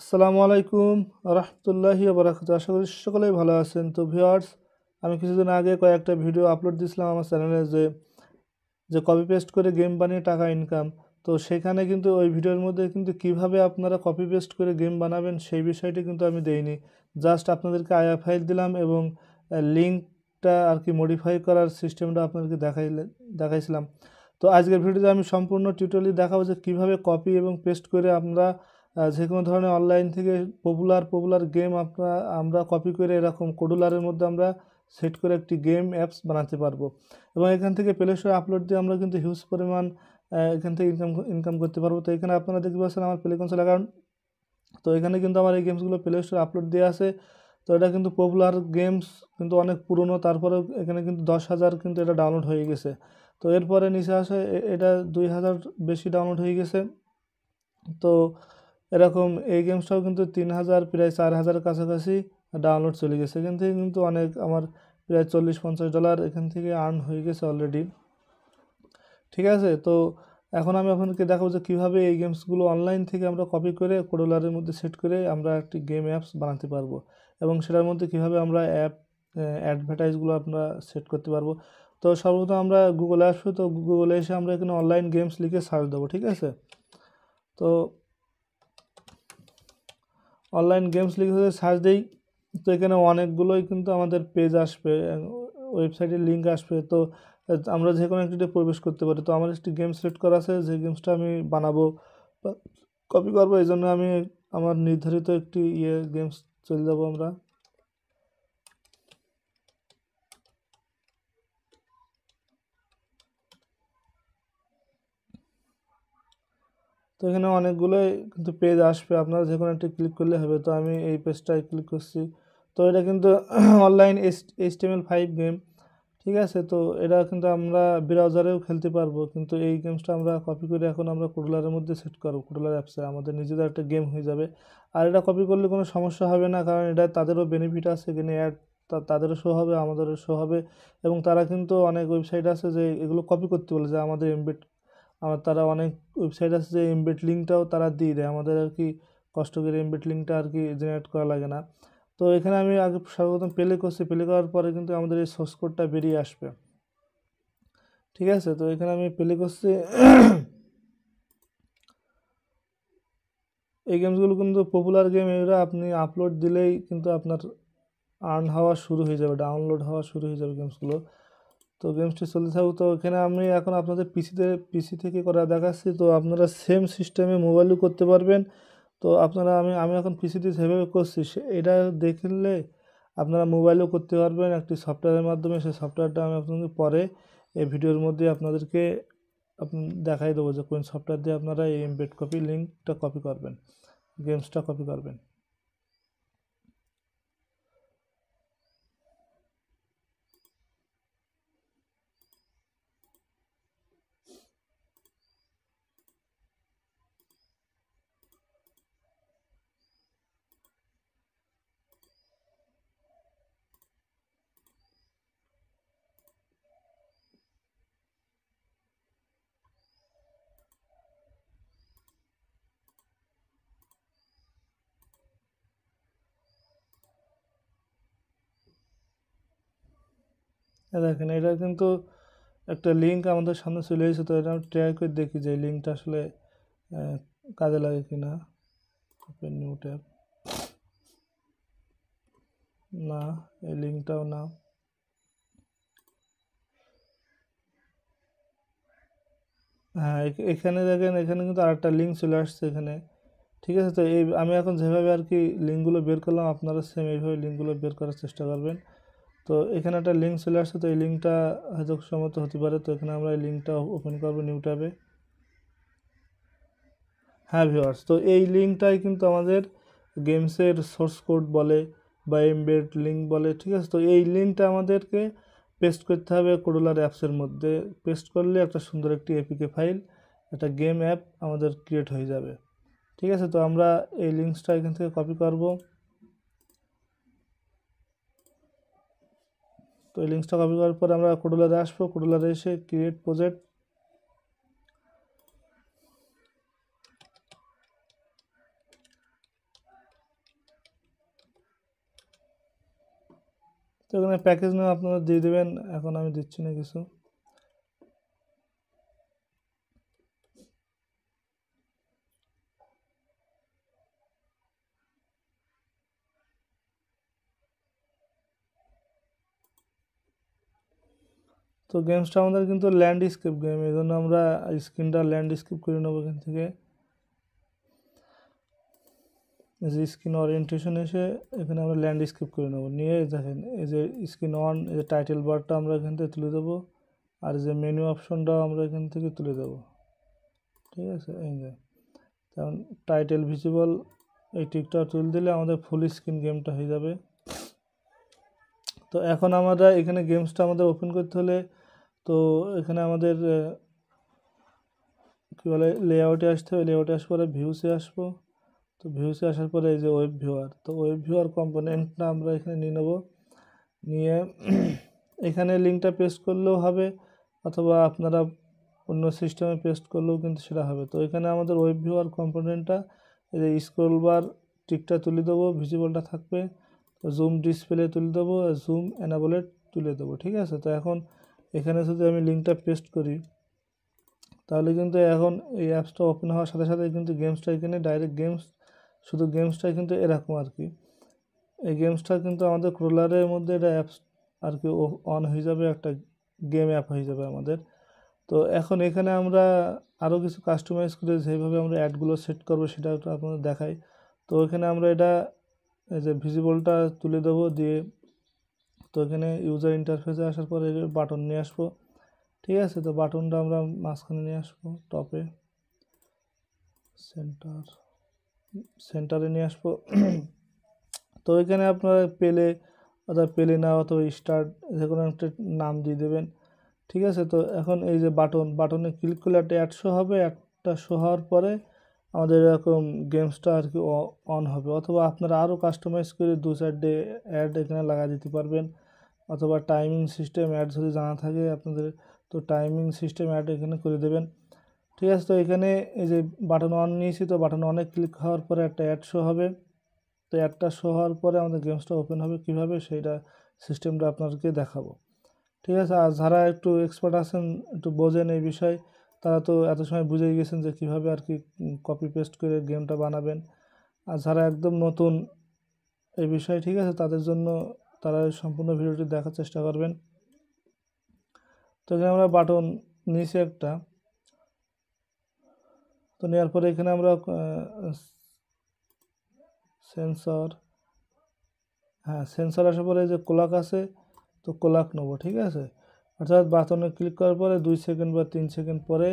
আসসালামু আলাইকুম রহমতুল্লাহি ওয়া বারাকাতুহু। আশা করি সকলেই ভালো আছেন। তো ভিউয়ার্স, আমি কিছুদিন আগে কয়েকটা ভিডিও আপলোড দিয়েছিলাম আমার চ্যানেলে যে যে কপি পেস্ট করে গেম বানিয়ে টাকা ইনকাম। তো সেখানে কিন্তু ওই ভিডিওর মধ্যে কিন্তু কিভাবে আপনারা কপি পেস্ট করে গেম বানাবেন সেই বিষয়টি কিন্তু আমি দেইনি। জাস্ট আপনাদেরকে আইএ ফাইল দিলাম এবং লিঙ্কটা আর কি মডিফাই করার সিস্টেমটা আপনাদেরকে দেখাইছিলাম। তো আজকের ভিডিওতে আমি সম্পূর্ণ টিউটোরিয়াল দেখাবো যে কীভাবে কপি এবং পেস্ট করে আমরা যে কোনো ধরনের অনলাইন থেকে পপুলার গেম আমরা কপি করে এরকম কোডুলারের মধ্যে আমরা সেট করে একটি গেম অ্যাপস বানাতে পারবো এবং এখান থেকে প্লে স্টোরে আপলোড দিয়ে আমরা কিন্তু হিউজ পরিমাণ এখান থেকে ইনকাম করতে পারবো। তো এখানে আপনারা দেখতে পাচ্ছেন আমার প্লে কনসোল অ্যাকাউন্ট। তো এখানে কিন্তু আমার এই গেমসগুলো প্লে স্টোরে আপলোড দেওয়া আছে। তো এটা কিন্তু পপুলার গেমস, কিন্তু অনেক পুরনো, তারপরেও এখানে কিন্তু 10,000 কিন্তু এটা ডাউনলোড হয়ে গেছে। তো এরপরে নিচে আসে এটা 2,000 বেশি ডাউনলোড হয়ে গেছে। তো এরকম এই গেমসটাও কিন্তু 3,000 প্রায় 4,000 কাছাকাছি ডাউনলোড চলে গেছে। এখান থেকে কিন্তু অনেক আমার প্রায় $40-50 এখান থেকে আর্ন হয়ে গেছে অলরেডি। ঠিক আছে, তো এখন আমি আপনাদেরকে দেখাবো যে কীভাবে এই গেমসগুলো অনলাইন থেকে আমরা কপি করে কোডোলারের মধ্যে সেট করে আমরা একটি গেম অ্যাপস বানাতে পারবো এবং সেটার মধ্যে কীভাবে আমরা অ্যাডভার্টাইজগুলো আমরা সেট করতে পারবো। তো সর্বপ্রথম আমরা গুগলে আসবো। তো গুগলে এসে আমরা এখানে অনলাইন গেমস লিখে সার্চ দেবো। ঠিক আছে, তো অনলাইন গেমস লিখে সার্চ দিই। তো এখানে অনেকগুলোই কিন্তু আমাদের পেজ আসবে, ওয়েবসাইটের লিঙ্ক আসবে। তো আমরা যে কোনো একটিতে প্রবেশ করতে পারি। তো আমার একটি গেম সিলেক্ট করা আছে, যে গেমসটা আমি বানাবো বা কপি করবো। এই জন্য আমি আমার নির্ধারিত একটি গেমস চলে যাবো আমরা। তো এখানে অনেকগুলোই কিন্তু পেজ আসবে, আপনারা যে কোনো একটি ক্লিক করলে হবে। তো আমি এই পেজটায় ক্লিক করছি। তো এটা কিন্তু অনলাইন HTML5 গেম। ঠিক আছে, তো এটা কিন্তু আমরা ব্রাউজারেও খেলতে পারবো, কিন্তু এই গেমসটা আমরা কপি করে এখন আমরা কোডলারের মধ্যে সেট করবো। কোডলার অ্যাপসে আমাদের নিজেদের একটা গেম হয়ে যাবে। আর এটা কপি করলে কোনো সমস্যা হবে না, কারণ এটা তাদেরও বেনিফিট আছে। এখানে অ্যাড তাদেরও শো হবে, আমাদেরও শো হবে। এবং তারা কিন্তু অনেক ওয়েবসাইট আছে যে এগুলো কপি করতে বলে, যে আমাদের তারা অনেক ওয়েবসাইট আছে যে এমবেড লিঙ্কটাও তারা দিয়ে দেয় আমাদের, আর কি কষ্ট করে এমবেড লিঙ্কটা আর কি জেনারেট করা লাগে না। তো এখানে আমি আগে সর্বপ্রথম প্লে করছি। প্লে করার পরে কিন্তু আমাদের এই সোর্স কোডটা বেরিয়ে আসবে। ঠিক আছে, তো এখানে আমি প্লে করছি। এই গেমসগুলো কিন্তু পপুলার গেম, এরা আপনি আপলোড দিলেই কিন্তু আপনার আর্ন হওয়া শুরু হয়ে যাবে, ডাউনলোড হওয়া শুরু হয়ে যাবে গেমসগুলো। তো গেমসটি চলতে থাকুক। তো এখানে আমি এখন আপনাদের পিসি থেকে করা দেখাচ্ছি। তো আপনারা সেম সিস্টেমে মোবাইলেও করতে পারবেন। তো আপনারা আমি এখন পিসিতে যেভাবে করছি এটা দেখলে আপনারা মোবাইলেও করতে পারবেন একটি সফটওয়্যারের মাধ্যমে। সেই সফটওয়্যারটা আমি আপনাদের পরে এই ভিডিওর মধ্যে আপনাদেরকে দেখাই দেবো যে কোন সফটওয়্যার দিয়ে আপনারা এই এমবেড কপি লিঙ্কটা কপি করবেন, গেমসটা কপি করবেন। দেখেন, এটা কিন্তু একটা লিঙ্ক আমাদের সামনে চলে এসেছে। তো এটা আমি ট্রাই করে দেখি যে লিঙ্কটা আসলে কাজে লাগে কি না। ওপেন নিউ ট্যাব, না এই লিঙ্কটাও না। হ্যাঁ, এখানে দেখেন, এখানে কিন্তু আরেকটা লিঙ্ক চলে আসছে এখানে। ঠিক আছে, তো এই আমি এখন যেভাবে আর কি লিঙ্কগুলো বের করলাম, আপনারা সেম এইভাবে লিঙ্কগুলো বের করার চেষ্টা করবেন। তো এখানে একটা লিঙ্ক চলে আসছে। তো এই লিঙ্কটা হয়তো সম্মত হতে পারে। তো এখানে আমরা এই লিঙ্কটা ওপেন করবো নিউ ট্যাবে। হ্যাঁ ভিউয়ার্স, তো এই লিঙ্কটাই কিন্তু আমাদের গেমসের সোর্স কোড বলে বা এমবেড লিঙ্ক বলে। ঠিক আছে, তো এই লিঙ্কটা আমাদেরকে পেস্ট করতে হবে কোডুলার অ্যাপসের মধ্যে। পেস্ট করলে একটা সুন্দর একটি এপিকে ফাইল, একটা গেম অ্যাপ আমাদের ক্রিয়েট হয়ে যাবে। ঠিক আছে, তো আমরা এই লিঙ্কসটা এখান থেকে কপি করব। তো এই লিঙ্কসটা কপি করার পর আমরা কোডুলারে আসবো। কোডুলারে এসে ক্রিয়েট প্রজেক্ট, তো এখানে প্যাকেজ নাম আপনারা দিয়ে দেবেন, এখন আমি দিচ্ছি না কিছু। তো গেমসটা আমাদের কিন্তু ল্যান্ডস্কেপ গেম, এই জন্য আমরা স্ক্রিনটা ল্যান্ডস্কেপ করে নেবো এখান থেকে। যে স্ক্রিন ওরিয়েন্টেশন এসে এখানে আমরা ল্যান্ডস্কেপ করে নেবো, নিয়ে দেখেন এই যে স্ক্রিন অন, এই যে টাইটেল বারটা আমরা এখান থেকে তুলে দেবো, আর যে মেনু অপশনটাও আমরা এখান থেকে তুলে দেবো। ঠিক আছে, এই যে কারণ টাইটেল ভিজিবল এই টিকটা তুলে দিলে আমাদের ফুল স্ক্রিন গেমটা হয়ে যাবে। তো এখন আমরা এখানে গেমসটা আমাদের ওপেন করতে হলে, তো এখানে আমাদের কী বলে লেআউটে আসতে হবে, লেআউটে আসার পরে ভিউসে আসবো। তো ভিউসে আসার পরে এই যে ওয়েব ভিউয়ার, তো ওয়েব ভিউয়ার কম্পোনেন্টটা আমরা এখানে নিয়ে নেব, নিয়ে এখানে লিঙ্কটা পেস্ট করলেও হবে, অথবা আপনারা অন্য সিস্টেমে পেস্ট করলেও কিন্তু সেটা হবে। তো এখানে আমাদের ওয়েব ভিউয়ার কম্পোনেন্টটা এই যে স্ক্রল বার টিকটা তুলে দেবো, ভিজিবলটা থাকবে, তো জুম ডিসপ্লে তুলে দেবো, জুম এনাবলেট তুলে দেবো। ঠিক আছে, তো এখন এখানে যদি আমি লিঙ্কটা পেস্ট করি, তাহলে কিন্তু এখন এই অ্যাপসটা ওপেন হওয়ার সাথে সাথে কিন্তু গেমসটা এখানে ডাইরেক্ট গেমস, শুধু গেমসটাই কিন্তু এরকম আর কি। এই গেমসটা কিন্তু আমাদের ক্রোলারের মধ্যে এটা অ্যাপস আর কি অন হয়ে যাবে, একটা গেম অ্যাপ হয়ে যাবে আমাদের। তো এখন এখানে আমরা আরও কিছু কাস্টমাইজ করে যেভাবে আমরা অ্যাডগুলো সেট করবো সেটা একটু আপনাদের দেখাই। তো এখানে আমরা এটা এই যে ভিজিবলটা তুলে দেবো, দিয়ে তো এখানে ইউজার ইন্টারফেসে আসার পরে বাটন নিয়ে আসবো। ঠিক আছে, তো বাটনটা আমরা মাঝখানে নিয়ে আসবো, টপে সেন্টারে নিয়ে আসবো। তো এখানে আপনারা পেলে অথবা পেলে না অথবা স্টার্ট যে কোনো একটা নাম দিয়ে দেবেন। ঠিক আছে, তো এখন এই যে বাটনে ক্লিক করলে একটা অ্যাড শো হবে, অ্যাডটা শো হওয়ার পরে আমাদের এরকম গেমসটা আর কি অন হবে। অথবা আপনারা আরও কাস্টমাইজ করে দু সাইডে অ্যাড এখানে লাগা দিতে পারবেন, অথবা টাইমিং সিস্টেম অ্যাড যদি জানা থাকে আপনাদের, তো টাইমিং সিস্টেম অ্যাড এখানে করে দেবেন। ঠিক আছে, তো এখানে এই যে বাটন অন নিয়েছি, তো বাটন অনে ক্লিক হওয়ার পরে একটা অ্যাড শো হবে। তো অ্যাডটা শো হওয়ার পরে আমাদের গেমসটা ওপেন হবে কীভাবে সেইটা সিস্টেমটা আপনাদেরকে দেখাবো। ঠিক আছে, আর যারা একটু এক্সপার্ট আছেন, একটু বোঝেন এই বিষয়, তারা তো এত সময় বুঝেই গেছেন যে কীভাবে আর কি কপি পেস্ট করে গেমটা বানাবেন। আর যারা একদম নতুন এই বিষয়ে, ঠিক আছে, তাদের জন্য তারা সম্পূর্ণ ভিডিওটি দেখার চেষ্টা করবেন। তো এখানে আমরা বাটন নিচে একটা, তো নেওয়ার পরে এখানে আমরা সেন্সর, হ্যাঁ সেন্সর আসার পরে যে কোলাক আছে, তো কোলাক নেবো। ঠিক আছে, অর্থাৎ বাটনে ক্লিক করার পরে 2 সেকেন্ড বা 3 সেকেন্ড পরে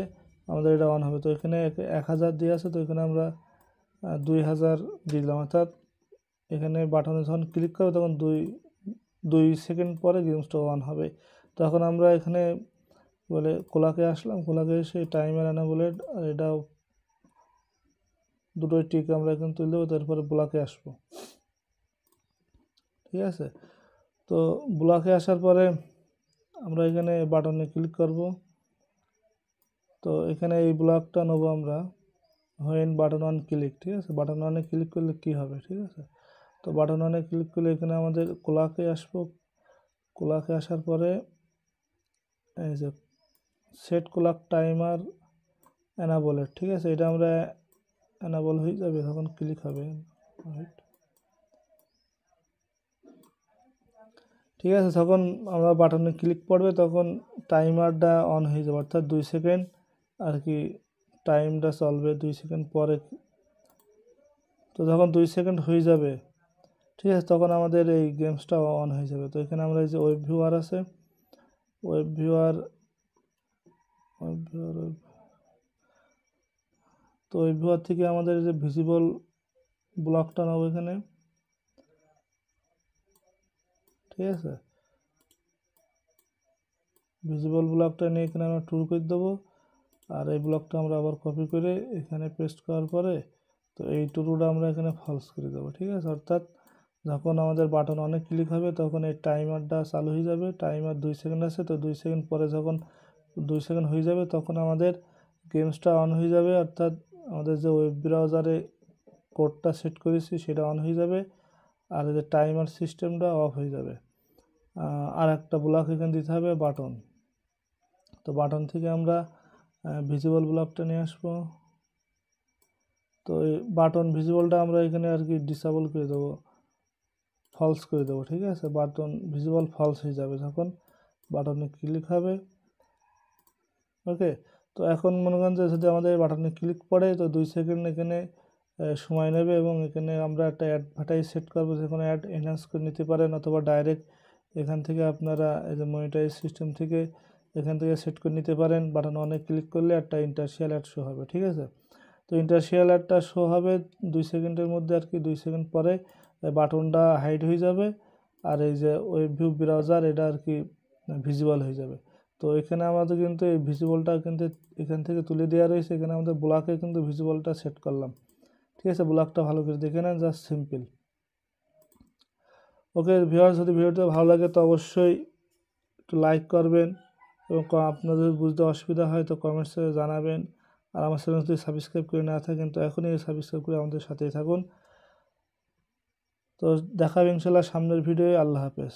আমাদের এটা অন হবে। তো এখানে 1000 দিয়ে আছে, তো এখানে আমরা 2000 দিলাম, অর্থাৎ এখানে বাটনে যখন ক্লিক করবো তখন 2 সেকেন্ড পরে গেমসটা অন হবে। তখন আমরা এখানে বলে কোলাকে আসলাম, কোলাকে এসে টাইমার আনা বলে আর এটা দুটোই টিক আমরা এখানে তুলে দেবো, তারপরে ব্লকে আসবো। ঠিক আছে, তো ব্লকে আসার পরে আমরা এখানে বাটনে ক্লিক করব। তো এখানে এই ব্লকটা নেবো আমরা হোয়েন বাটন অন ক্লিক। ঠিক আছে, বাটন অনে ক্লিক করলে কী হবে, ঠিক আছে, তো বাটন অনে ক্লিক করলে এখানে আমাদের কোলাকে আসবো। কোলাকে আসার পরে এই যে সেট কোলাক টাইমার অ্যানাবলের, ঠিক আছে, এটা আমরা অ্যানাবল হয়ে যাবে, তখন ক্লিক হবে। ঠিক আছে, তখন আমরা বাটনে ক্লিক পড়বে, তখন টাইমারটা অন হয়ে যাবে, অর্থাৎ 2 সেকেন্ড আর কি টাইমটা চলবে 2 সেকেন্ড পরে। তো যখন 2 সেকেন্ড হয়ে যাবে, ঠিক আছে, তখন আমাদের এই গেমসটা অন হয়ে যাবে। তো এখানে আমরা এই যে ওয়েব ভিউয়ার আছে, ওয়েব ভিউয়ার, তো ওয়েব ভিউয়ার থেকে আমাদের যে ভিজিবল ব্লকটা নেবো এখানে। ঠিক আছে, ভিজিবল ব্লকটা নিয়ে এখানে আমরা টুল করে দেবো, আর এই ব্লকটা আমরা আবার কপি করে এখানে পেস্ট করার পরে তো এই টুলটা আমরা এখানে ফলস করে দেবো। ঠিক আছে, অর্থাৎ যখন আমাদের বাটন অনেক ক্লিক হবে তখন এই টাইমারটা চালু হয়ে যাবে। টাইমার 2 সেকেন্ড আছে, তো 2 সেকেন্ড পরে যখন 2 সেকেন্ড হয়ে যাবে তখন আমাদের গেমসটা অন হয়ে যাবে, অর্থাৎ আমাদের যে ওয়েব ব্রাউজারে কোডটা সেট করেছি সেটা অন হয়ে যাবে, আর এই যে টাইমার সিস্টেমটা অফ হয়ে যাবে। আর একটা ব্লক এখানে দিতে হবে বাটন। তো বাটন থেকে আমরা ভিজিবল ব্লকটা নিয়ে আসবো। তো এই বাটন ভিজিবলটা আমরা এখানে আর কি ডিসেবল করে দেবো, ফলস করে দেবো, ঠিক আছে। বাটন ভিজিবল ফলস হয়ে যাবে যখন বাটনে ক্লিক হবে। ওকে, তো এখন মনে করেন যে যদি আমাদের বাটনে ক্লিক পড়ে তো 2 সেকেন্ড এখানে সময় নেবে, এবং এখানে আমরা একটা অ্যাডভার্টাইজ সেট করবো, যেখানে অ্যাড এনহ্যান্স করে নিতে পারেন, অথবা ডাইরেক্ট এখান থেকে আপনারা এই যে মনিটাইজ সিস্টেম থেকে এখান থেকে সেট করে নিতে পারেন। বাটন অনেক ক্লিক করলে একটা ইন্টারশিয়াল অ্যাড শো হবে, ঠিক আছে। তো ইন্টারশিয়াল অ্যাডটা শো হবে 2 সেকেন্ডের মধ্যে আর কি। 2 সেকেন্ড পরে বাটনটা হাইড হয়ে যাবে, আর এই যে ওয়েব ভিউ ব্রাউজার এটা আর কি ভিজিবল হয়ে যাবে। তো এখানে আমাদের কিন্তু এই ভিজিবলটা কিন্তু এখান থেকে তুলে দেওয়া রয়েছে। এখানে আমাদের ব্লকে কিন্তু ভিজিবলটা সেট করলাম, ঠিক আছে। ব্লকটা ভালো করে দেখে নেন, জাস্ট সিম্পল। ওকে ভিউয়ার্স, যদি ভিডিওটা ভালো লাগে তো অবশ্যই একটু লাইক করবেন, এবং আপনাদের বুঝতে অসুবিধা হয় তো কমেন্টসে জানাবেন। আর আমার চ্যানেল যদি সাবস্ক্রাইব করে না থাকেন তো এখনই সাবস্ক্রাইব করে আমাদের সাথেই থাকুন। তো দেখা হবে ইনশাল্লাহ সামনের ভিডিওয়ে। আল্লাহ হাফেজ।